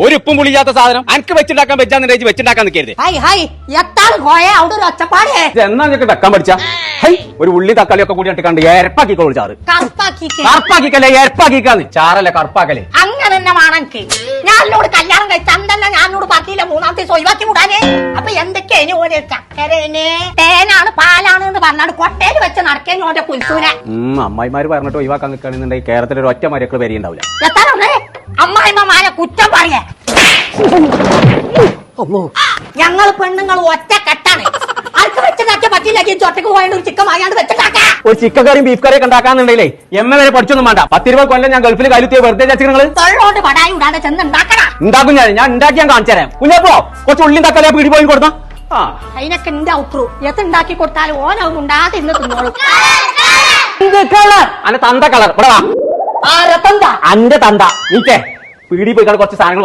ഒരു ഉപ്പും പുളിയാത്ത സാധനം അനക്ക് വെച്ചുണ്ടാക്കാൻ വെച്ചാന്ന് വെച്ചുണ്ടാക്കാൻ നിൽക്കരുത്. എന്നാ ഞങ്ങൾക്ക് വെക്കാൻ പഠിച്ച ഒരു ഉള്ളി തക്കാളി ഒക്കെ കൂടി കണ്ട് ഏരപ്പാക്കിക്കോളൂ ചാറ്. കറുപ്പാക്കിക്കല്ലേ ഏരപ്പാക്കിക്കാന്ന് ചാറല്ലേ കറുപ്പാക്കല്ലേ. അങ്ങനെ തന്നെ വേണമെങ്കിൽ ഞാനോട് കല്യാണം കഴിച്ചല്ല ഞാനോട് പറഞ്ഞില്ല മൂന്നാമത്തെ ഒഴിവാക്കി വിടാനേ. അപ്പൊ എന്തൊക്കെയാ ഓരോ ചക്കരേനെ തേനാണ് പാലാണ് എന്ന് പറഞ്ഞാൽ കൊട്ടയിൽ വെച്ച് നടക്കേന് ഓന്റെ കുൽസൂനെ. അമ്മായിമാര് പറഞ്ഞിട്ട് ഒഴിവാക്കാൻ നിൽക്കുകയാണെന്നുണ്ടെങ്കിൽ കേരളത്തിൽ ഒരു ഒറ്റ മരക്കൾ വരിയുണ്ടാവില്ല. എത്താറേ അമ്മായിമാരെ കുറ്റം പറയാ. ഞങ്ങൾ പെണ്ണുങ്ങൾ ഒറ്റ കെട്ടാണ്. അടുത്ത് വെച്ചിട്ടാക്കിയ പറ്റില്ലെങ്കിൽ ചൊട്ടക്ക് പോയാണ്ട് ഒരു ചിക്കൻ വാങ്ങാണ്ട് വെച്ചിട്ടാക്ക. ഒരു ചിക്കൻ കറിയും ബീഫ് കറിയൊക്കെ ഉണ്ടാക്കാന്നുണ്ടെങ്കിലേ എമ്മ വരെ പഠിച്ചൊന്നും വേണ്ട. 10-20 കൊല്ലം ഞാൻ ഗൾഫിൽ കലുത്തിയ വെറുതെ ചച്ചിങ്ങള് തൊള്ളോണ്ട് പടായി ഉണ്ടാതെ ചെന്ന് ഉണ്ടാക്കണം. ഉണ്ടാക്കും ഞാൻ ഉണ്ടാക്കി ഞാൻ കാണിച്ചു തരാം. കുഞ്ഞപ്പോ കുറച്ച് ഉള്ളിയും തക്കാളിയാ പീടി പോയി കൊടുത്താ അതിനൊക്കെ എന്റെ ഔട്ട്രു എത്ത് ഉണ്ടാക്കി കൊടുത്താലും ഓനവും ഉണ്ടാതെ ഇന്ന് തിന്നോളും. അന്റെ തന്ത കളർ ഇവിടെ വാ. അന്റെ തന്ത നീക്കേ പീടി പോയി കുറച്ച് സാധനങ്ങൾ